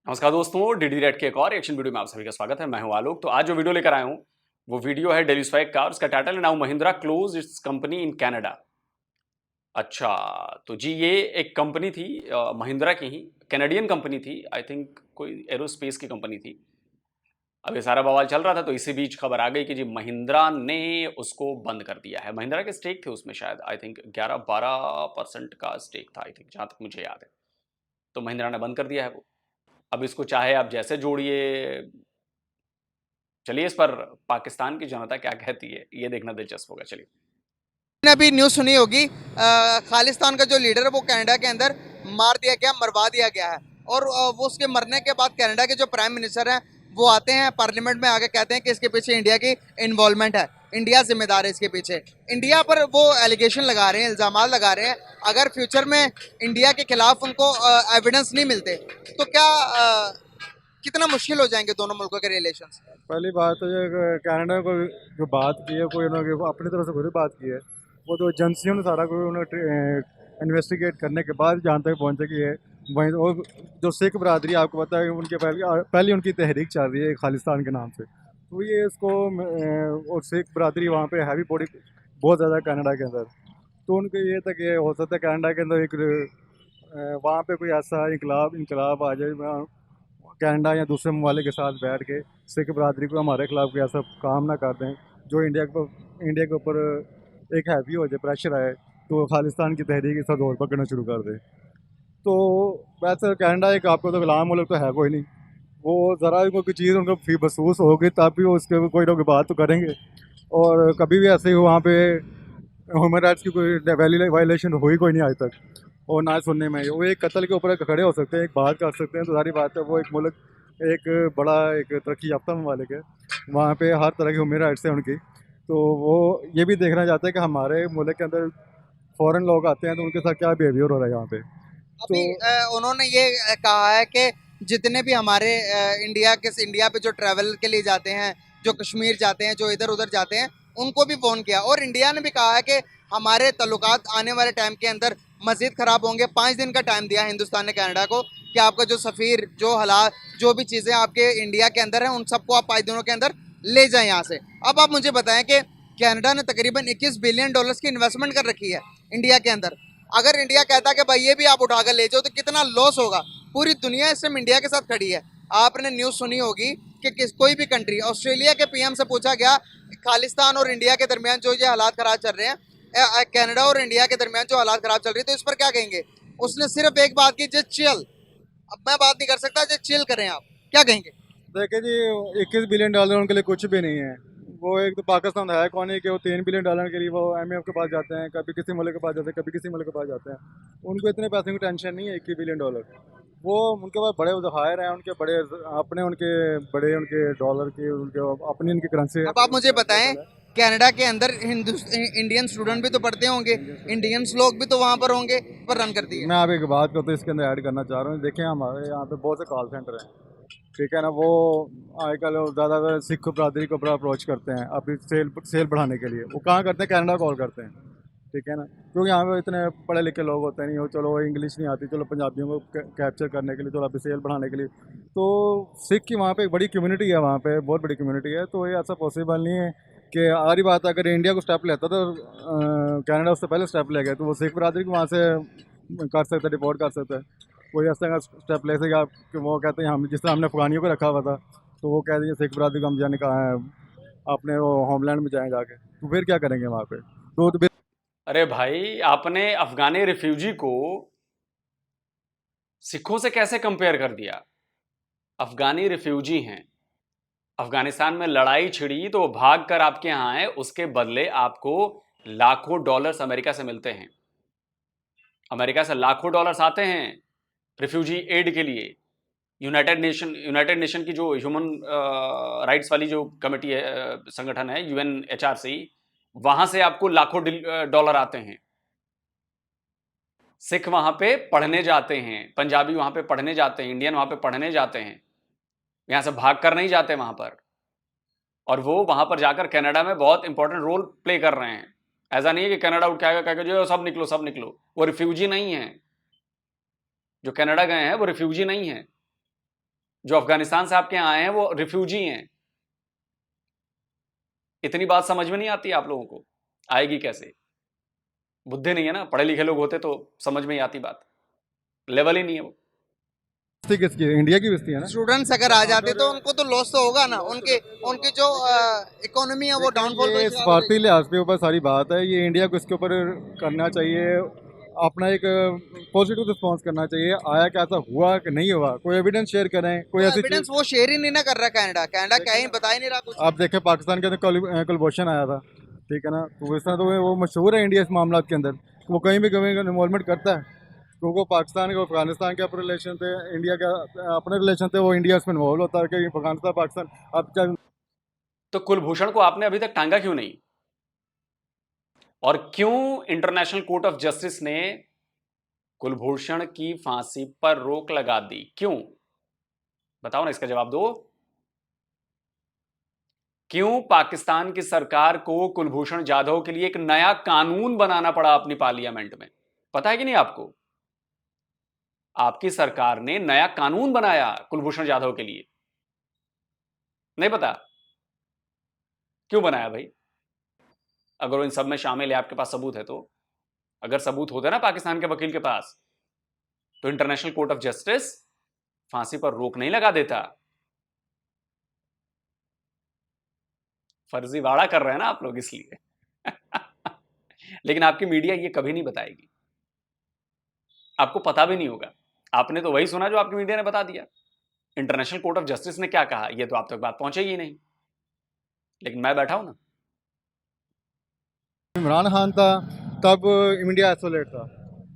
नमस्कार दोस्तों, DD red के एक और एक्शन वीडियो में आप सभी का स्वागत है। मैं हूं आलोक। तो आज जो वीडियो लेकर आया हूं वो वीडियो है डेली स्वैग का। उसका टाइटल है now Mahindra close it's company in Canada. अच्छा, तो जी ये एक कंपनी थी महिंद्रा की ही, कैनेडियन कंपनी थी। आई थिंक कोई एरोस्पेस की कंपनी थी। अब ये सारा बवाल चल रहा था तो इसी बीच खबर आ गई कि जी महिंद्रा ने उसको बंद कर दिया है। महिंद्रा के स्टेक थे उसमें, शायद आई थिंक 11-12% का स्टेक था, आई थिंक, जहां तक मुझे याद है। तो महिंद्रा ने बंद कर दिया है वो। अब इसको चाहे आप जैसे जोड़िए, चलिए इस पर पाकिस्तान की जनता क्या कहती है ये देखना दिलचस्प होगा। चलिए, आपने अभी न्यूज़ सुनी होगी, खालिस्तान का जो लीडर है वो कनाडा के अंदर मार दिया गया, मरवा दिया गया है। और वो उसके मरने के बाद कनाडा के जो प्राइम मिनिस्टर हैं वो आते हैं पार्लियामेंट में, आके कहते हैं कि इसके पीछे इंडिया की इन्वॉल्वमेंट है, इंडिया जिम्मेदार है इसके पीछे। इंडिया पर वो एलिगेशन लगा रहे हैं, इल्ज़ाम लगा रहे हैं। अगर फ्यूचर में इंडिया के खिलाफ उनको एविडेंस नहीं मिलते तो क्या कितना मुश्किल हो जाएंगे दोनों मुल्कों के रिलेशंस। पहली बात तो ये कनाडा को जो बात की है, कोई उन्होंने अपनी तरफ से कोई बात की है। वो तो एजेंसियों ने सारा कोई उन्होंने इन्वेस्टिगेट करने के बाद जहाँ तक पहुँचे कि ये वहीं वो जो सिख बरादरी, आपको पता है कि उनके पहले उनकी तहरीक चल रही है खालिस्तान के नाम से। तो ये इसको और सिख बरादरी वहाँ पे हैवी बॉडी बहुत ज़्यादा कनाडा के अंदर। तो उनके ये तक ये हो सकता है कनाडा के अंदर एक वहाँ पे कोई ऐसा इनकलाब इनकलाब आ जाए कनाडा या दूसरे ममालिक के साथ बैठ के सिख बरादरी को हमारे खिलाफ कोई ऐसा काम ना कर दें जो इंडिया के ऊपर एक हैवी हो जाए, प्रेशर आए तो खालिस्तान की तहरीक इसका दौर पकड़ना शुरू कर दे। तो वैसे कनाडा एक आपको तो गुलाम मुल्क तो है कोई नहीं। वो ज़रा भी कोई चीज़ उनको फी महसूस होगी तब भी वो उसके कोई ना कोई बात तो करेंगे। और कभी भी ऐसे ही वहाँ पे ह्यूमन राइट्स की कोई वायलेशन हुई कोई नहीं आज तक। और ना सुनने में वो एक कत्ल के ऊपर खड़े हो सकते हैं, एक बात कर सकते हैं, तो सारी बात है। वो एक मुल्क एक बड़ा एक तरक्की याफ्ता ममालिक है, वहाँ पे हर तरह की ह्यूमन राइट्स है उनकी। तो वो ये भी देखना चाहते हैं कि हमारे मुल्क के अंदर फॉरेन लोग आते हैं तो उनके साथ क्या बिहेवियर हो रहा है यहाँ पे। अभी तो उन्होंने ये कहा है कि जितने भी हमारे इंडिया पे जो ट्रैवल के लिए जाते हैं, जो कश्मीर जाते हैं, जो इधर उधर जाते हैं, उनको भी फोन किया। और इंडिया ने भी कहा है कि हमारे ताल्लुकात आने वाले टाइम के अंदर मजीद खराब होंगे। 5 दिन का टाइम दिया हिंदुस्तान ने कनाडा को कि आपका जो सफ़ीर, जो हालात, जो भी चीज़ें आपके इंडिया के अंदर हैं, उन सबको आप 5 दिनों के अंदर ले जाएं यहाँ से। अब आप मुझे बताएं कि कनाडा ने तकरीबन $21 बिलियन की इन्वेस्टमेंट कर रखी है इंडिया के अंदर। अगर इंडिया कहता है कि भाई ये भी आप उठाकर ले जाओ तो कितना लॉस होगा। पूरी दुनिया इस समय इंडिया के साथ खड़ी है। आपने न्यूज़ सुनी होगी कि कोई भी कंट्री, ऑस्ट्रेलिया के पीएम से पूछा गया खालिस्तान और इंडिया के दरमियान जो ये हालात खराब चल रहे हैं, कनाडा और इंडिया के दरमियान जो हालात खराब चल रही है, तो इस पर क्या कहेंगे। उसने सिर्फ एक बात की, जस्ट चिल। अब मैं बात नहीं कर सकता, जस्ट चिल करें। आप क्या कहेंगे। देखिए जी, $21 बिलियन उनके लिए कुछ भी नहीं है। वो एक तो पाकिस्तान है कौन है कि वो $3 बिलियन के लिए वो IMF के पास जाते हैं, कभी किसी मुल्क के पास जाते हैं, कभी किसी मुल्क के पास जाते हैं। उनको इतने पैसे की टेंशन नहीं है। $21 बिलियन वो उनके पास बड़े ज़खायर हैं, उनके बड़े अपने उनके बड़े उनके डॉलर की उनके अपनी उनकी करेंसी है, अब आप अपनी मुझे उनकी बताएं, कैपिटल है। कनाडा के अंदर इंडियन स्टूडेंट भी तो पढ़ते होंगे, इंडियन्स लोग भी तो वहां पर होंगे, पर रन करती है। मैं आप एक बात करता हूँ इसके अंदर ऐड करना चाह रहा हूँ। देखिए हमारे यहाँ पे बहुत से कॉल सेंटर हैं, ठीक है ना। वो आजकल ज़्यादातर सिख बरादरी को बड़ा अप्रोच करते हैं अपनी सेल बढ़ाने के लिए। वो कहाँ करते हैं, कनाडा कॉल करते हैं, ठीक है ना। क्योंकि यहाँ पे इतने पढ़े लिखे लोग होते नहीं हो, चलो इंग्लिश नहीं आती, चलो पंजाबियों को कैप्चर करने के लिए, चलो अपनी सेल बढ़ाने के लिए। तो सिख की वहाँ पे एक बड़ी कम्युनिटी है, वहाँ पे बहुत बड़ी कम्युनिटी है। तो ये ऐसा पॉसिबल नहीं है कि आ रही बात अगर इंडिया को स्टेप लेता तो कनाडा उससे पहले स्टेप ले गए तो वो सिख बरादरी को वहाँ से कर सकते, रिपोर्ट कर सकते हैं। कोई ऐसा का स्टेप ले सके आप कि वो कहते हैं हम जिस तरह हमने अफगानियों को रखा हुआ था, तो वो कह दिए सिख बरादरी को हम जाने कहा है अपने वो होमलैंड में जाएँ जाके, तो फिर क्या करेंगे वहाँ पे। तो अरे भाई, आपने अफगानी रिफ्यूजी को सिखों से कैसे कंपेयर कर दिया। अफगानी रिफ्यूजी हैं, अफगानिस्तान में लड़ाई छिड़ी तो वो भाग कर आपके यहां आए, उसके बदले आपको लाखों डॉलर्स अमेरिका से मिलते हैं। अमेरिका से लाखों डॉलर्स आते हैं रिफ्यूजी एड के लिए। यूनाइटेड नेशन की जो ह्यूमन राइट्स वाली जो कमेटी है, संगठन है, UNHRC, वहां से आपको लाखों डॉलर आते हैं। सिख वहां पे पढ़ने जाते हैं, पंजाबी वहां पे पढ़ने जाते हैं, इंडियन वहां पे पढ़ने जाते हैं, यहां से भाग कर नहीं जाते वहां पर। और वो वहां पर जाकर कनाडा में बहुत इंपॉर्टेंट रोल प्ले कर रहे हैं। ऐसा नहीं है कि कनाडा उठ के आएगा कहेगा जो सब निकलो सब निकलो। वो रिफ्यूजी नहीं है, जो कनाडा गए हैं वो रिफ्यूजी नहीं है। जो अफगानिस्तान से आपके यहाँ आए हैं वो रिफ्यूजी हैं। इतनी बात समझ में नहीं आती आप लोगों को, आएगी कैसे? बुद्धि नहीं है ना, पढ़े लिखे लोग होते तो समझ में ही आती बात, लेवल ही नहीं है वो। बस्ती किसकी है? इंडिया की बस्ती है ना। स्टूडेंट्स अगर आ जाते तो उनको तो लॉस तो होगा ना, उनके उनकी जो इकोनॉमी है वो डाउनफॉल ये स्वार्थी लिहाज के ऊपर सारी बात है। ये इंडिया को इसके ऊपर करना चाहिए, अपना एक पॉजिटिव रिस्पॉन्स करना चाहिए। आया क्या ऐसा हुआ कि नहीं हुआ, कोई एविडेंस शेयर करें, कोई ऐसी एविडेंस वो शेयर ही नहीं ना कर रहा कनाडा, कनाडा क्या ही बता ही नहीं रहा कुछ। आप देखें पाकिस्तान के अंदर कुलभूषण आया था, ठीक है ना, तो इस तरह तो वो मशहूर है इंडिया इस मामला के अंदर, वो कहीं भी इन्वॉल्वमेंट करता है, क्योंकि पाकिस्तान के अफगानिस्तान के अपने रिलेशन थे, इंडिया का अपने रिलेशन थे, वो इंडिया इसमें इन्वॉल्व होता है कि अफगानिस्तान पाकिस्तान। अब क्या तो कुलभूषण को आपने अभी तक टांगा क्यों नहीं? और क्यों इंटरनेशनल कोर्ट ऑफ जस्टिस ने कुलभूषण की फांसी पर रोक लगा दी? क्यों बताओ ना, इसका जवाब दो। क्यों पाकिस्तान की सरकार को कुलभूषण जाधव के लिए एक नया कानून बनाना पड़ा अपनी पार्लियामेंट में? पता है कि नहीं आपको? आपकी सरकार ने नया कानून बनाया कुलभूषण जाधव के लिए, नहीं पता? क्यों बनाया भाई? अगर वो इन सब में शामिल है, आपके पास सबूत है तो। अगर सबूत होते ना पाकिस्तान के वकील के पास, तो इंटरनेशनल कोर्ट ऑफ जस्टिस फांसी पर रोक नहीं लगा देता। फर्जीवाड़ा कर रहे हैं ना आप लोग इसलिए। लेकिन आपकी मीडिया ये कभी नहीं बताएगी, आपको पता भी नहीं होगा। आपने तो वही सुना जो आपकी मीडिया ने बता दिया। इंटरनेशनल कोर्ट ऑफ जस्टिस ने क्या कहा, ये तो आप तक बात पहुंचेगी नहीं। लेकिन मैं बैठा हूं ना। इमरान खान था तब इंडिया आइसोलेट था,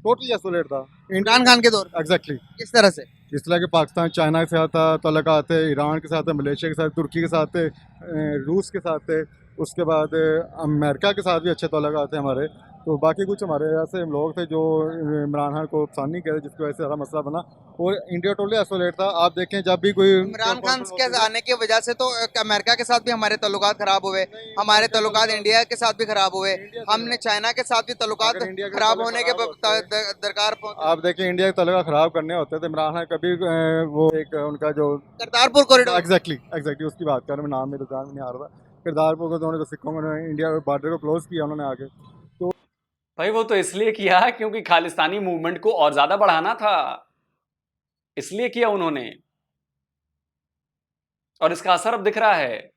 टोटली आइसोलेट था। इमरान खान के दौर में एग्जैक्टली किस तरह से? इस तरह के पाकिस्तान चाइना के साथ था तल्लुकात थे, ईरान के साथ थे, मलेशिया के साथ, तुर्की के साथ थे, रूस के साथ थे, उसके बाद अमेरिका के साथ भी अच्छे तल्लुकात थे हमारे। तो बाकी कुछ हमारे ऐसे लोग थे जो इमरान खान को पसंद नहीं करते, जिसकी वजह से सारा मसला बना और इंडिया टोटली आइसोलेट था। आप देखें जब भी कोई इमरान खान के आने की वजह से तो अमेरिका के साथ भी हमारे ताल्लुकात खराब हुए, हमारे ताल्लुकात इंडिया के साथ भी खराब हुए, हमने चाइना के साथ भी ताल्लुकात अगर इंडिया के खराब ताल्लुक होने के खराब होते दरकार आप देखें इंडिया के तल्लुकात खराब करने होते तो इमरान खान कभी वो एक उनका जो करतारपुर कॉरिडोर। एग्जैक्टली उसकी बात कर रहा हूं, नाम मेरे ध्यान में नहीं आ रहा था। करतारपुर को तो उन्होंने सिखों में इंडिया बॉर्डर को क्लोज किया उन्होंने आके। भाई वो तो इसलिए किया क्योंकि खालिस्तानी मूवमेंट को और ज्यादा बढ़ाना था, इसलिए किया उन्होंने। और इसका असर अब दिख रहा है।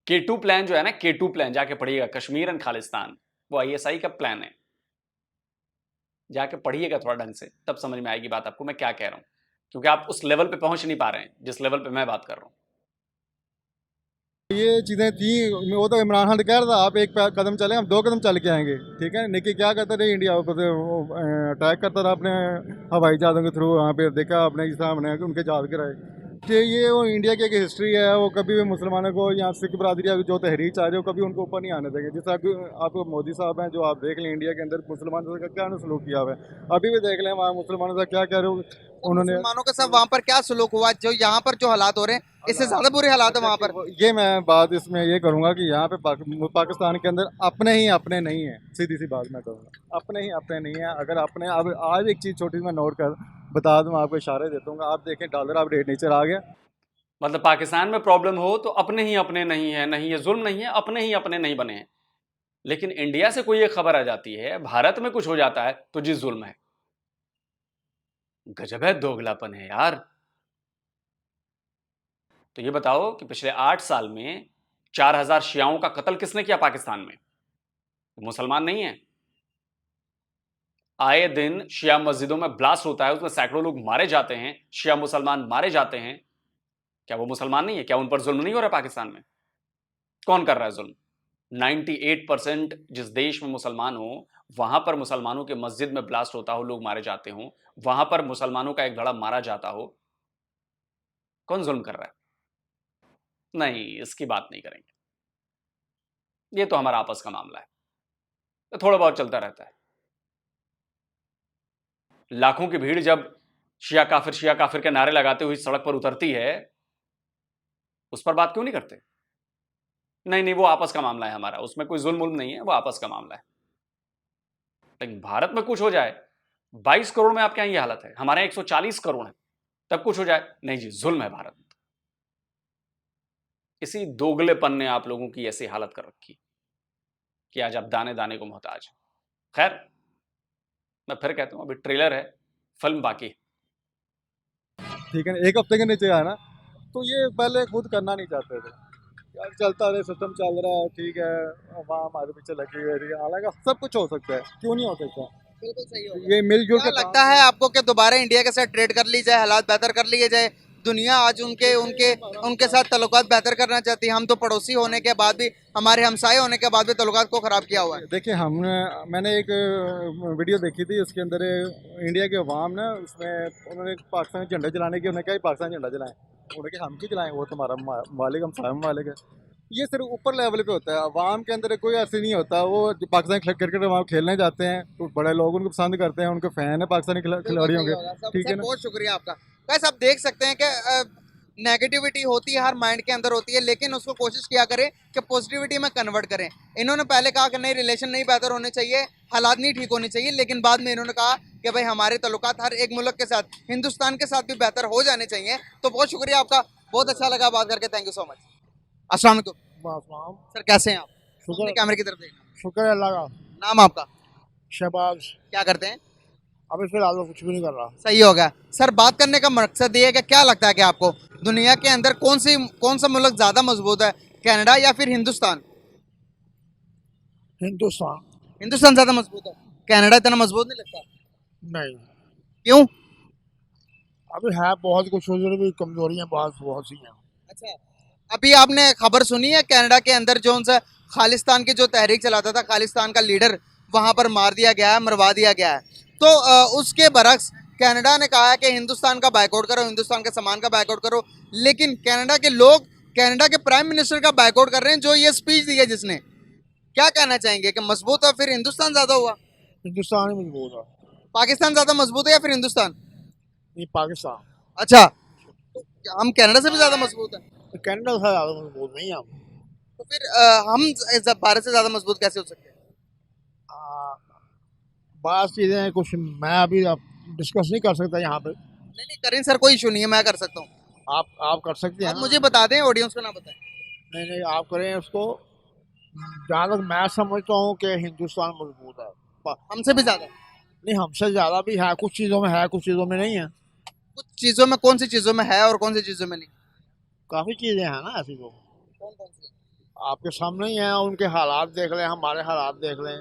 K2 प्लान जो है ना, K2 प्लान जाके पढ़िएगा, कश्मीर एंड खालिस्तान, वो आईएसआई का प्लान है। जाके पढ़िएगा थोड़ा ढंग से, तब समझ में आएगी बात आपको मैं क्या कह रहा हूं। क्योंकि आप उस लेवल पे पहुंच नहीं पा रहे हैं जिस लेवल पे मैं बात कर रहा हूं। ये चीज़ें थी, वो तो इमरान खान कह रहा था आप एक कदम चले हम 2 कदम चल के आएंगे, ठीक है। लेकिन क्या करता रहे इंडिया ऊपर से अटैक करता रहा अपने हवाई जहाज़ों के थ्रू, वहाँ पे देखा आपने जिस हमने उनके जहाज़ गिराए। कि ये वो इंडिया की एक हिस्ट्री है, वो कभी भी मुसलमानों को या सिख बरादरी जो तहरीर चाह रहे हो कभी उनको ऊपर नहीं आने देंगे। जैसे आप मोदी साहब हैं, जो आप देख लें इंडिया के अंदर मुसलमानों का क्या सलूक किया हुआ है, अभी भी देख लें वहाँ मुसलमानों से क्या कह रहे हो उन्होंने। मुसलमानों के साथ वहाँ पर क्या सलूक हुआ, जो यहाँ पर जो हालात हो रहे हैं इससे ज्यादा बुरे हालात है वहाँ पर। ये मैं बात इसमें ये करूंगा कि यहाँ पे पाकिस्तान के अंदर अपने ही अपने नहीं है, सीधी सी बात मैं कहूँगा, अपने ही अपने नहीं है। अगर अपने अब आज एक चीज़ छोटी सी मैं नोट कर बता दूँ, आपको इशारे देता हूँ, आप देखें डॉलर अब रेट नीचे आ गया। मतलब पाकिस्तान में प्रॉब्लम हो तो अपने ही अपने नहीं है, नहीं ये जुल्म नहीं है, अपने ही अपने नहीं बने हैं। लेकिन इंडिया से कोई एक खबर आ जाती है, भारत में कुछ हो जाता है तो जी जुल्म है। गजब है, दोगलापन है यार। तो ये बताओ कि पिछले 8 साल में 4000 शियाओं का कत्ल किसने किया पाकिस्तान में? मुसलमान नहीं है। आए दिन शिया मस्जिदों में ब्लास्ट होता है, उसमें सैकड़ों लोग मारे जाते हैं, शिया मुसलमान मारे जाते हैं। क्या वो मुसलमान नहीं है? क्या उन पर जुल्म नहीं हो रहा पाकिस्तान में? कौन कर रहा है जुल्म? 98% जिस देश में मुसलमान हो, वहां पर मुसलमानों के मस्जिद में ब्लास्ट होता हो, लोग मारे जाते हो, वहां पर मुसलमानों का एक धड़ा मारा जाता हो, कौन जुल्म कर रहा है? नहीं, इसकी बात नहीं करेंगे। ये तो हमारा आपस का मामला है, तो थोड़ा बहुत चलता रहता है। लाखों की भीड़ जब शिया काफिर के नारे लगाते हुए सड़क पर उतरती है, उस पर बात क्यों नहीं करते? नहीं नहीं, वो आपस का मामला है हमारा, उसमें कोई जुल्म उल्म नहीं है, वो आपस का मामला है। लेकिन भारत में कुछ हो जाए, 22 करोड़ में आपके यहाँ ये हालत है, हमारे यहाँ 140 करोड़ है, तब कुछ हो जाए? नहीं जी, जुल्म है भारत। इसी दोगलेपन ने आप लोगों की ऐसी हालत कर रखी कि आज आप दाने दाने को मोहताज हैं। खैर, मैं फिर कहता हूं, अभी ट्रेलर है, फिल्म बाकी। ठीक है ना, 1 हफ्ते के नीचे आया ना, तो ये पहले खुद करना नहीं चाहते थे। यार चलता रहे, सिस्टम चल रहा है, ठीक है, वहाँ हमारे पीछे लगी हुई है, हालांकि सब कुछ हो सकता है, क्यों नहीं हो सकता। बिल्कुल सही होगा। ये मिलजुल क्या के लगता है आपको कि दोबारा इंडिया के साथ ट्रेड कर ली जाए, हालात बेहतर कर लिए जाए? दुनिया आज उनके उनके उनके साथ तल्लुकात बेहतर करना चाहती है। हम तो पड़ोसी होने के बाद भी, हमारे हमसाये होने के बाद भी तल्लुकात को खराब किया हुआ है। देखिए, मैंने एक वीडियो देखी थी, उसके अंदर इंडिया के अवाम ना, उसमें उन्होंने पाकिस्तान झंडा जलाने की, उन्होंने कहा पाकिस्तान झंडा जलाएं, उन्होंने कहा हम क्यों जलाएं, वो तुम्हारा मालिक, हम सारे मालिक है। ये सिर्फ ऊपर लेवल पे होता है, अवाम के अंदर कोई ऐसे नहीं होता। वो जो पाकिस्तान क्रिकेट वहाँ खेलने जाते हैं तो बड़े लोग उनको पसंद करते हैं, उनके फैन है पाकिस्तानी खिलाड़ियों के, ठीक है ना। बहुत शुक्रिया आपका। वैसे आप देख सकते हैं कि नेगेटिविटी होती है, हर माइंड के अंदर होती है, लेकिन उसको कोशिश किया करें कि पॉजिटिविटी में कन्वर्ट करें। इन्होंने पहले कहा कि नहीं, रिलेशन नहीं बेहतर होने चाहिए, हालात नहीं ठीक होने चाहिए, लेकिन बाद में इन्होंने कहा कि भाई हमारे तल्लुकात हर एक मुल्क के साथ, हिंदुस्तान के साथ भी बेहतर हो जाने चाहिए। तो बहुत शुक्रिया आपका, बहुत अच्छा लगा बात करके, थैंक यू सो मच। अस्सलाम वालेकुम सर, कैसे हैं आप? अपने कैमरे की तरफ देखना। शुक्र है अल्लाह का। नाम आपका? शहबाज। क्या करते हैं? अभी फिलहाल कुछ भी नहीं कर रहा। सही हो गया सर। बात करने का मकसद ये है कि क्या लगता है कि आपको दुनिया के अंदर कौन सा मुल्क ज्यादा मजबूत है, कनाडा या फिर हिंदुस्तान? हिंदुस्तान। हिंदुस्तान ज्यादा मजबूत है, कनाडा इतना मजबूत नहीं लगता। नहीं, क्यों? अभी है बहुत कुछ, उधर भी कमजोरियां बहुत सी हैं। अच्छा, अभी आपने खबर सुनी है कनाडा के अंदर जो उनसे खालिस्तान की जो तहरीक चलाता था, खालिस्तान का लीडर वहां पर मार दिया गया है, मरवा दिया गया है। तो उसके बरक्स कनाडा ने कहा है कि हिंदुस्तान का बायकॉट करो, हिंदुस्तान के सामान का बायकॉट करो। लेकिन कनाडा के लोग कनाडा के प्राइम मिनिस्टर का बायकॉट कर रहे हैं, जो ये स्पीच दी है जिसने। क्या कहना चाहेंगे कि मजबूत है फिर हिंदुस्तान ज्यादा हुआ? हिंदुस्तान ही मजबूत है। पाकिस्तान ज्यादा मजबूत है या फिर हिंदुस्तान? नहीं, पाकिस्तान। अच्छा, तो क्या हम कनाडा से भी ज्यादा मजबूत है? कनाडा से ज्यादा मजबूत नहीं है हम। तो फिर हम भारत से ज्यादा मजबूत कैसे हो सकते हैं? बात चीजें हैं कुछ, मैं अभी डिस्कस नहीं कर सकता यहाँ पे। नहीं नहीं करें सर, कोई इशू नहीं है, मैं कर सकता हूँ। आप कर सकते हैं आप ना? मुझे बता दें, ऑडियंस को ना बताएं। नहीं नहीं, आप करें उसको। जहाँ तक मैं समझता हूँ कि हिंदुस्तान मजबूत है। हमसे भी ज्यादा? नहीं, हमसे ज्यादा भी है, कुछ चीजों में है, कुछ चीजों में नहीं है। कुछ चीजों में, कौन सी चीजों में है और कौन सी चीजों में नहीं? काफी चीजें हैं ना ऐसी तो, कौन कौन सी? आपके सामने ही है। उनके हालात देख लें, हमारे हालात देख लें।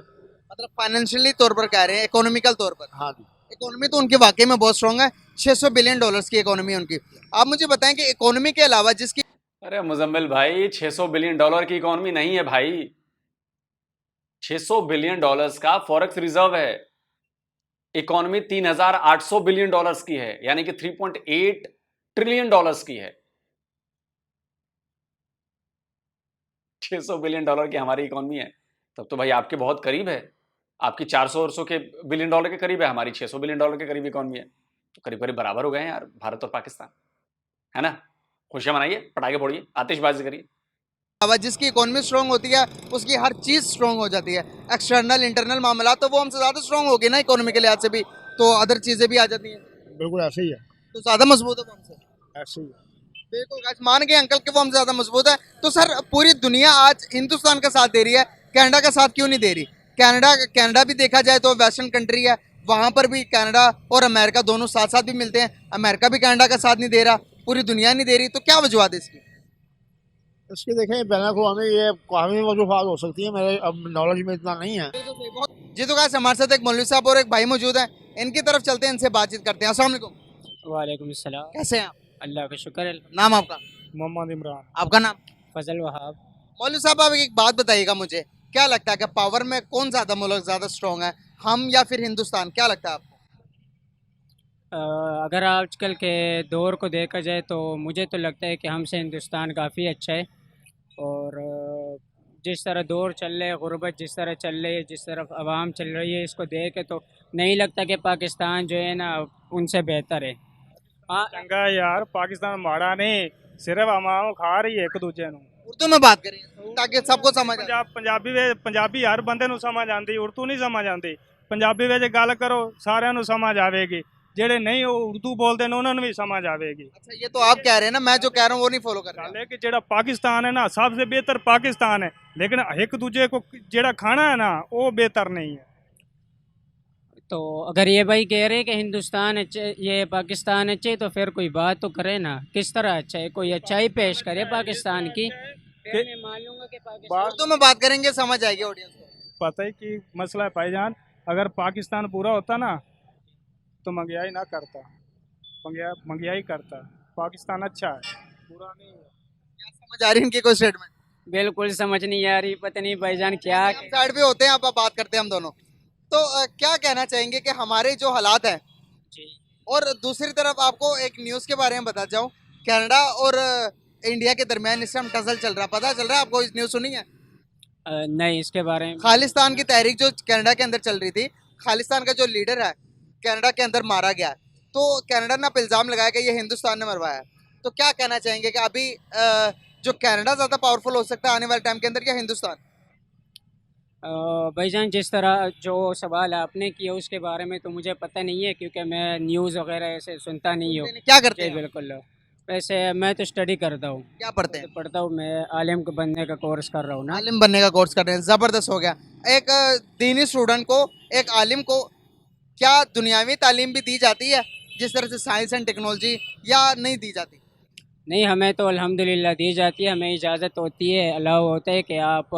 मतलब फाइनेंशियली तौर पर कह रहे हैं, इकोनॉमिकल तौर पर? हाँ जी। इकोनॉमी तो उनकी वाकई में बहुत स्ट्रांग है, $600 बिलियन की इकोनॉमी है उनकी। आप मुझे बताएं कि इकोनॉमी के अलावा जिसकी, अरे मुजम्मिल भाई, $600 बिलियन की इकोनॉमी नहीं है भाई। $600 बिलियन का फॉरेक्स रिजर्व है। इकोनॉमी $3,800 बिलियन की है, यानी कि $3.8 ट्रिलियन की है। $600 बिलियन की हमारी इकोनॉमी है, तब तो भाई आपके बहुत करीब है। आपकी 400 के बिलियन डॉलर के करीब है, हमारी $600 बिलियन के करीब इकोनॉमी है। तो करीब करीब बराबर हो गए हैं यार, भारत और पाकिस्तान, है ना। खुशियां मनाइए, पटाखे फोड़िए, आतिशबाजी करिए। अलावा जिसकी इकोनॉमी स्ट्रांग होती है, उसकी हर चीज स्ट्रांग हो जाती है। एक्सटर्नल इंटरनल मामला तो वो हमसे ज्यादा स्ट्रांग होगी ना इकोनॉमी के लिहाज से भी, तो अदर चीजें भी आ जाती हैं, बिल्कुल ऐसे ही है। तो ज्यादा मजबूत है वो हमसे। ऐसे ही है। बिल्कुल guys, मान गए अंकल के वो हमसे ज्यादा मजबूत है। तो सर, पूरी दुनिया आज हिंदुस्तान का साथ दे रही है, कनाडा का साथ क्यों नहीं दे रही? कनाडा भी देखा जाए तो वेस्टर्न कंट्री है, वहां पर भी कनाडा और अमेरिका दोनों साथ साथ भी मिलते हैं। अमेरिका भी कनाडा का साथ नहीं दे रहा, पूरी दुनिया नहीं दे रही, तो क्या वजूहत है इसकी? इसके देखें, बैन अवी ये काफ़ी वजूहत हो सकती है, मेरे अब नॉलेज में इतना नहीं है। जी तो गाइस, हमारे साथ एक मौलवी साहब और एक भाई मौजूद हैं, इनकी तरफ चलते हैं, इनसे बातचीत करते हैं। अस्सलाम वालेकुम। वालेकुम अस्सलाम। कैसे हैं आप? अल्लाह का शुक्र है। नाम आपका? मोहम्मद इमरान। आपका नाम? फजल वहाब। मौलवी साहब, आप एक बात बताइएगा मुझे, क्या लगता है कि पावर में कौन ज्यादा मुल्क ज्यादा स्ट्रांग है, हम या फिर हिंदुस्तान? क्या लगता है आपको? अगर आजकल के दौर को देखा जाए तो मुझे तो लगता है कि हमसे हिंदुस्तान काफ़ी अच्छा है। और जिस तरह दौर चल रहे है, गुर्बत जिस तरह चल रही है, जिस तरफ आवाम चल रही है, इसको देख के तो नहीं लगता कि पाकिस्तान जो है ना उनसे बेहतर है। हाँ, चंगा है यार, पाकिस्तान माड़ा नहीं, सिर्फ अमाओ खा रही है एक दूजे ਨੂੰ। उर्दू में बात करें ताकि सबको समझ आए। पंजाबी यार बंदे ਨੂੰ समझ आती, उर्दू नहीं समझ आती। ਪੰਜਾਬੀ ਵਿੱਚ ਗੱਲ ਕਰੋ ਸਾਰਿਆਂ ਨੂੰ ਸਮਝ ਆਵੇਗੀ, ਜਿਹੜੇ ਨਹੀਂ ਉਹ ਉਰਦੂ ਬੋਲਦੇ ਨੇ ਉਹਨਾਂ ਨੂੰ ਵੀ समझ आवेगी। अच्छा ये तो आप कह रहे हैं ना, मैं जो कह रहा हूँ वो नहीं फॉलो कर रहा। ਗੱਲ ਹੈ ਕਿ ਜਿਹੜਾ ਪਾਕਿਸਤਾਨ ਹੈ ਨਾ सबसे बेहतर पाकिस्तान है, लेकिन एक दूजे को ਜਿਹੜਾ खाना है ना वो बेहतर नहीं है। तो अगर ये भाई कह रहे हैं कि हिंदुस्तान अच्छे ये पाकिस्तान अच्छे, तो फिर कोई बात तो करे ना, किस तरह अच्छा है, कोई अच्छाई पेश करे पाकिस्तान की। फिर मैं मान लूंगा कि पाकिस्तान उर्दू में बात करेंगे समझ आएगी ऑडियंस को। पता है कि मसला है भाईजान, अगर पाकिस्तान पूरा होता ना तो महंगाई ना करता, महंगाई करता। पाकिस्तान अच्छा है, पूरा नहीं है। क्या समझ आ रही है इनकी कोई स्टेटमेंट? बिल्कुल समझ नहीं आ रही, पता नहीं भाईजान क्या हम साइड पे होते हैं, आप बात करते हैं हम दोनों। तो क्या कहना चाहेंगे कि हमारे जो हालात हैं, जी। और दूसरी तरफ आपको एक न्यूज़ के बारे में बता जाऊं, कनाडा और इंडिया के दरमियान इस टाइम टसल चल रहा, पता चल रहा है आपको? इस न्यूज़ सुनी है? नहीं, इसके बारे में खालिस्तान की तहरीक जो कनाडा के अंदर चल रही थी, खालिस्तान का जो लीडर है कनाडा के अंदर मारा गया, तो कनाडा ने इल्ज़ाम लगाया कि ये हिंदुस्तान ने मरवाया। तो क्या कहना चाहेंगे कि अभी जो कनाडा ज़्यादा पावरफुल हो सकता है आने वाले टाइम के अंदर या हिंदुस्तान? भाईजान जिस तरह जो सवाल आपने किया उसके बारे में तो मुझे पता नहीं है, क्योंकि मैं न्यूज़ वगैरह ऐसे सुनता नहीं हूँ। क्या करते जी हैं? बिल्कुल। वैसे मैं तो स्टडी करता हूँ, क्या पढ़ते हैं? पढ़ता हूँ, मैं आलिम को बनने का कोर्स कर रहा हूँ ना। आलिम बनने का कोर्स कर रहे हैं, ज़बरदस्त हो गया। एक दीनी स्टूडेंट को, एक आलिम को क्या दुनियावी तालीम भी दी जाती है जिस तरह से साइंस एंड टेक्नोलॉजी, या नहीं दी जाती? नहीं, हमें तो अल्हम्दुलिल्लाह दी जाती है, हमें इजाज़त होती है, अलाउ होता है कि आप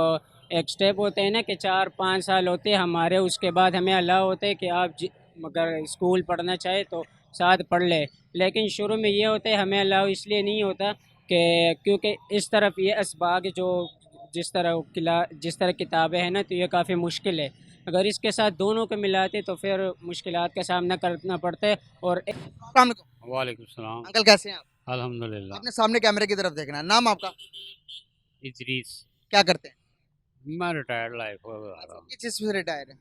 एक स्टेप होते हैं ना कि 4-5 साल होते हैं हमारे, उसके बाद हमें अलाउ होता है कि आप अगर स्कूल पढ़ना चाहे तो साथ पढ़ ले। लेकिन शुरू में ये होता है, हमें अलाउ इसलिए नहीं होता कि क्योंकि इस तरफ ये असबाग जो जिस तरह किताबें हैं ना, तो ये काफ़ी मुश्किल है। अगर इसके साथ दोनों को मिलाते तो फिर मुश्किलात का सामना करना पड़ता है। और अस्सलाम वालेकुम। वालेकुम सलाम। अंकल कैसे हैं आप? अल्हम्दुलिल्लाह। अपने सामने कैमरे की तरफ देखना है। नाम आपका? इदरीस। क्या करते हैं? मैं रिटायर्ड लाइफ हो रहा हूँ। किस चीज़ से रिटायर है?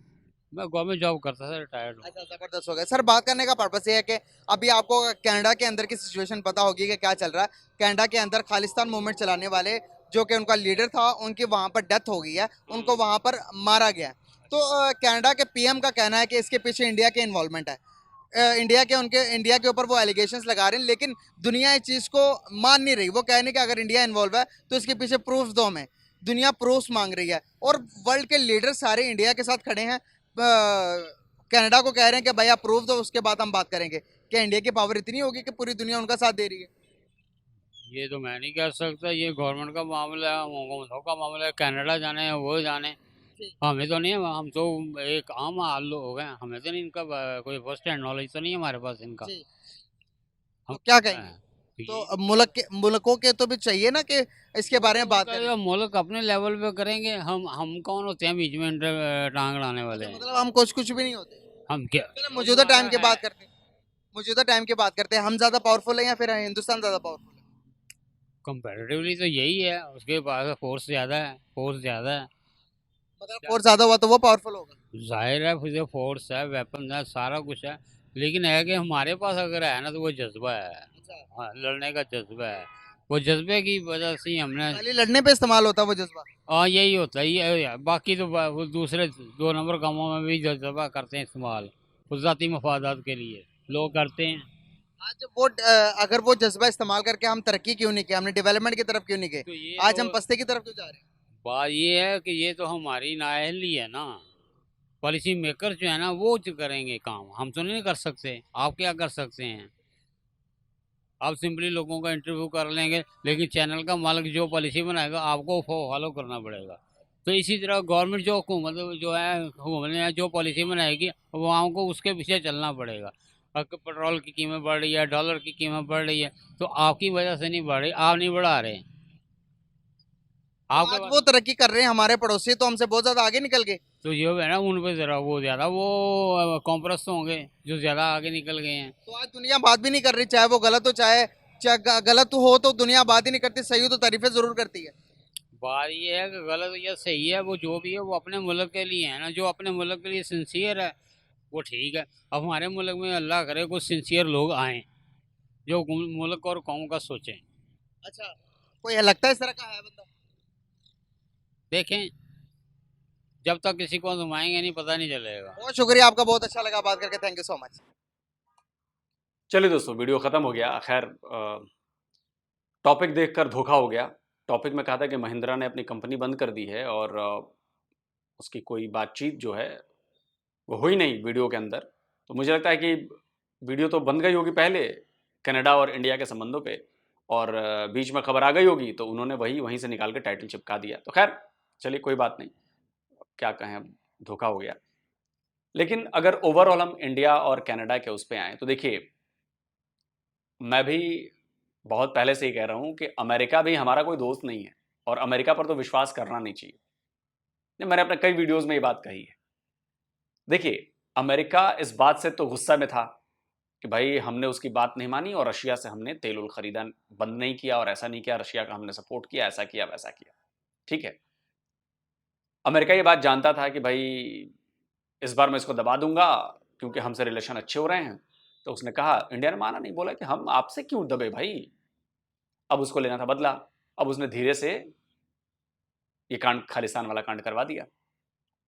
मैं गवर्नमेंट जॉब करता था, रिटायर्ड हूँ। अच्छा, ज़बरदस्त हो गया। सर बात करने का पर्पस ये है कि अभी आपको कनाडा के अंदर की सिचुएशन पता होगी कि क्या चल रहा है। कनाडा के अंदर खालिस्तान मूवमेंट चलाने वाले जो कि उनका लीडर था, उनकी वहाँ पर डेथ हो गई है, उनको वहाँ पर मारा गया है। तो कनाडा के पीएम का कहना है कि इसके पीछे इंडिया के इन्वॉल्वमेंट है। इंडिया के ऊपर वो एलिगेशंस लगा रहे हैं, लेकिन दुनिया इस चीज़ को मान नहीं रही। वो कह रहे हैं कि अगर इंडिया इन्वॉल्व है तो इसके पीछे प्रूफ दो हमें। दुनिया प्रूफ मांग रही है और वर्ल्ड के लीडर सारे इंडिया के साथ खड़े हैं। कनाडा को कह रहे हैं कि भाई आप प्रूफ दो, उसके बाद हम बात करेंगे। क्या इंडिया की पावर इतनी होगी कि पूरी दुनिया उनका साथ दे रही है? ये तो मैं नहीं कह सकता, ये गवर्नमेंट का मामला है, हुकूमतों का मामला है। कनाडा जाने वो जाने, हमें तो नहीं है। हम तो एक आम लोग हैं, हमें तो नहीं इनका कोई फर्स्ट हैंड नॉलेज तो नहीं है हमारे पास इनका। जी। हम तो क्या कहेंगे? तो तो अब मुल्कों के तो भी चाहिए ना कि इसके बारे में बात करें। मुल्क अपने लेवल पे करेंगे, हम कौन होते हैं बीच में टांग अड़ाने वाले हैं? मतलब हम कुछ भी नहीं होते। हम क्या चलो मौजूदा टाइम की बात करते हैं। मौजूदा टाइम की बात करते हैं। हम ज़्यादा पावरफुल हैं या फिर हिंदुस्तान ज़्यादा पावरफुल है? कंपैरेटिवली तो यही है, उसके पास फोर्स ज़्यादा है, फोर्स ज़्यादा है। मतलब फोर्स ज़्यादा हुआ तो वो पावरफुल होगा। जाहिर है, फिर फोर्स है, वेपन है, सारा कुछ है। लेकिन है कि हमारे पास अगर है ना तो वो जज्बा है। हाँ, लड़ने का जज्बा है। वो जज्बे की वजह से ही हमने खाली लड़ने पे इस्तेमाल होता है वो जज्बा। हाँ यही होता है बाकी तो वो दूसरे 2 नंबर कामों में भी जज्बा करते हैं इस्तेमाल, खुद ज़ाती मफादात के लिए लोग करते हैं। आज वो अगर वो जज्बा इस्तेमाल करके हम तरक्की क्यों नहीं किए, हमने डेवलपमेंट की तरफ क्यों नहीं गए, तो ये आज हम तो पस्ते की तरफ क्यों जा रहे हैं? बात ये है कि ये तो हमारी नाअहली है ना। पॉलिसी मेकर जो है ना वो जो करेंगे काम, हम तो नहीं कर सकते। आप क्या कर सकते हैं? आप सिंपली लोगों का इंटरव्यू कर लेंगे, लेकिन चैनल का मालिक जो पॉलिसी बनाएगा आपको फॉलो करना पड़ेगा। तो इसी तरह गवर्नमेंट जो हुकूमत जो है, हुकूमत ने जो पॉलिसी बनाएगी वहाँ को उसके पीछे चलना पड़ेगा। अगर पेट्रोल की कीमत बढ़ रही है, डॉलर की कीमत बढ़ रही है, तो आपकी वजह से नहीं बढ़ रही, आप नहीं बढ़ा रहे। आज वो तरक्की कर रहे हैं, हमारे पड़ोसी तो हमसे बहुत ज्यादा आगे निकल गए। तो ये है ना, उन पे जरा वो ज़्यादा वो कॉम्प्रेस तो होंगे जो ज़्यादा आगे निकल गए हैं। तो आज दुनिया बात भी नहीं कर रही, चाहे वो गलत हो चाहे गलत हो, तो दुनिया बात ही नहीं करती, सही हो तो तारीफें जरूर करती है। बात ये है कि गलत या सही है, वो जो भी है वो अपने मुल्क के लिए है ना। जो अपने मुल्क के लिए सिंसियर है वो ठीक है। अब हमारे मुल्क में अल्लाह करे कुछ सिंसियर लोग आएँ जो मुल्क और कौम का सोचें। अच्छा, कोई लगता है इस तरह का है बंदा? देखें, जब तक किसी को घुमाएंगे नहीं पता नहीं चलेगा। बहुत शुक्रिया आपका, बहुत अच्छा लगा बात करके, थैंक यू सो मच। चलिए दोस्तों, वीडियो खत्म हो गया। खैर, टॉपिक देखकर धोखा हो गया। टॉपिक में कहा था कि महिंद्रा ने अपनी कंपनी बंद कर दी है और उसकी कोई बातचीत जो है वो हुई नहीं वीडियो के अंदर। तो मुझे लगता है कि वीडियो तो बन गई होगी पहले कनाडा और इंडिया के संबंधों पे, और बीच में खबर आ गई होगी तो उन्होंने वहीं से निकाल के टाइटल चिपका दिया। तो खैर चलिए, कोई बात नहीं, क्या कहें, अब धोखा हो गया। लेकिन अगर ओवरऑल हम इंडिया और कनाडा के उस पे आए तो देखिए, मैं भी बहुत पहले से ही कह रहा हूं कि अमेरिका भी हमारा कोई दोस्त नहीं है और अमेरिका पर तो विश्वास करना नहीं चाहिए। मैंने अपने कई वीडियोस में ये बात कही है। देखिए, अमेरिका इस बात से तो गुस्सा में था कि भाई हमने उसकी बात नहीं मानी और रशिया से हमने तेल उल खरीदा बंद नहीं किया और ऐसा नहीं किया, रशिया का हमने सपोर्ट किया, ऐसा किया वैसा किया। ठीक है, अमेरिका ये बात जानता था कि भाई इस बार मैं इसको दबा दूंगा क्योंकि हमसे रिलेशन अच्छे हो रहे हैं। तो उसने कहा, इंडिया ने माना नहीं, बोला कि हम आपसे क्यों दबे भाई। अब उसको लेना था बदला। अब उसने धीरे से ये कांड, खालिस्तान वाला कांड करवा दिया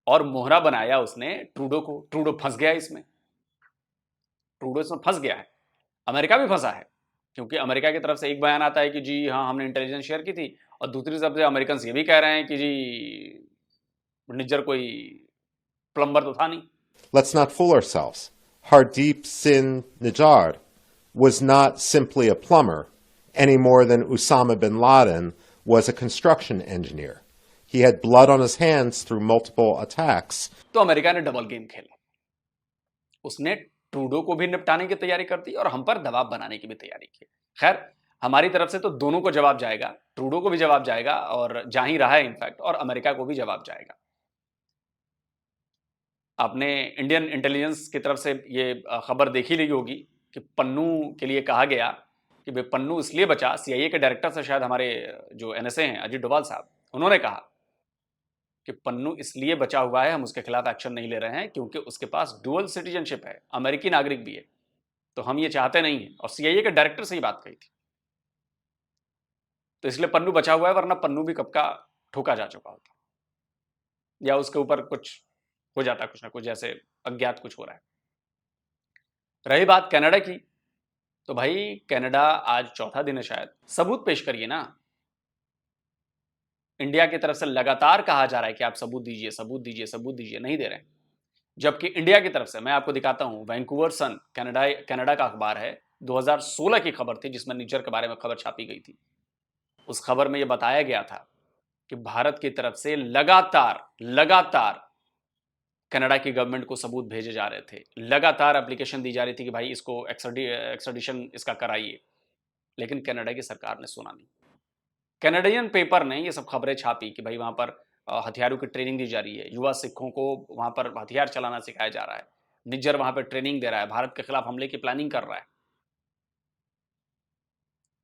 और मोहरा बनाया उसने ट्रूडो को। ट्रूडो फंस गया इसमें, ट्रूडो इसमें फंस गया है। अमेरिका भी फंसा है क्योंकि अमेरिका की तरफ से एक बयान आता है कि जी हाँ हमने इंटेलिजेंस शेयर की थी, और दूसरी तरफ से अमेरिकन ये भी कह रहे हैं कि जी निज्जर कोई प्लम्बर तो था नहीं। Let's not fool ourselves. Hardeep Singh Nijjar was not simply a plumber any more than Osama bin Laden was a construction engineer. He had blood on his hands through multiple attacks. तो America ने double game खेला। उसने Trudeau को भी निपटाने की तैयारी कर दी और हम पर दबाव बनाने की भी तैयारी की। खैर, हमारी तरफ से तो दोनों को जवाब जाएगा, ट्रूडो को भी जवाब जाएगा और जा ही रहा है इनफैक्ट, और अमेरिका को भी जवाब जाएगा। आपने इंडियन इंटेलिजेंस की तरफ से ये खबर देखी ली होगी कि पन्नू के लिए कहा गया कि भाई पन्नू इसलिए बचा, सीआईए के डायरेक्टर से शायद हमारे जो एनएसए हैं अजीत डोभाल साहब, उन्होंने कहा कि पन्नू इसलिए बचा हुआ है, हम उसके खिलाफ एक्शन नहीं ले रहे हैं क्योंकि उसके पास डुअल सिटीजनशिप है, अमेरिकी नागरिक भी है, तो हम ये चाहते नहीं है। और सीआईए के डायरेक्टर से ही बात कही थी, तो इसलिए पन्नू बचा हुआ है, वरना पन्नू भी कब का ठोका जा चुका होता या उसके ऊपर कुछ हो जाता, कुछ ना कुछ, जैसे अज्ञात कुछ हो रहा है। रही बात कनाडा की, तो भाई कनाडा आज चौथा दिन है शायद, सबूत पेश करिए ना। इंडिया की तरफ से लगातार कहा जा रहा है कि आप सबूत दीजिए, सबूत दीजिए, सबूत दीजिए, नहीं दे रहे हैं। जबकि इंडिया की तरफ से मैं आपको दिखाता हूं, वैंकूवर सन कनाडा का अखबार है, 2016 की खबर थी जिसमें निज्जर के बारे में खबर छापी गई थी। उस खबर में यह बताया गया था कि भारत की तरफ से लगातार कनाडा की गवर्नमेंट को सबूत भेजे जा रहे थे, लगातार एप्लीकेशन दी जा रही थी कि भाई इसको एक्सट्राडिशन इसका कराइए, लेकिन कनाडा की सरकार ने सुना नहीं। कैनेडियन पेपर ने ये सब खबरें छापी कि भाई वहां पर हथियारों की ट्रेनिंग दी जा रही है, युवा सिखों को वहां पर हथियार चलाना सिखाया जा रहा है, निज्जर वहां पर ट्रेनिंग दे रहा है, भारत के खिलाफ हमले की प्लानिंग कर रहा है।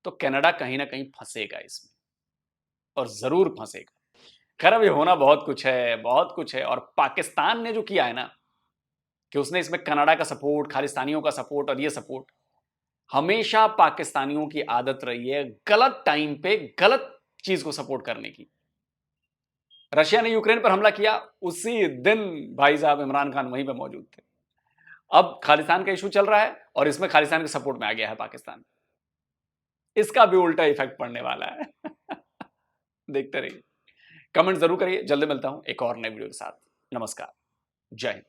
तो कनाडा कहीं ना कहीं फंसेगा इसमें, और जरूर फंसेगा। खैर, अभी होना बहुत कुछ है, बहुत कुछ है। और पाकिस्तान ने जो किया है ना कि उसने इसमें कनाडा का सपोर्ट, खालिस्तानियों का सपोर्ट और ये सपोर्ट, हमेशा पाकिस्तानियों की आदत रही है गलत टाइम पे गलत चीज को सपोर्ट करने की। रशिया ने यूक्रेन पर हमला किया, उसी दिन भाई साहब इमरान खान वहीं पे मौजूद थे। अब खालिस्तान का इशू चल रहा है और इसमें खालिस्तान के सपोर्ट में आ गया है पाकिस्तान। इसका भी उल्टा इफेक्ट पड़ने वाला है। देखते रहिए, कमेंट जरूर करिए। जल्दी मिलता हूं एक और नए वीडियो के साथ। नमस्कार, जय हिंद।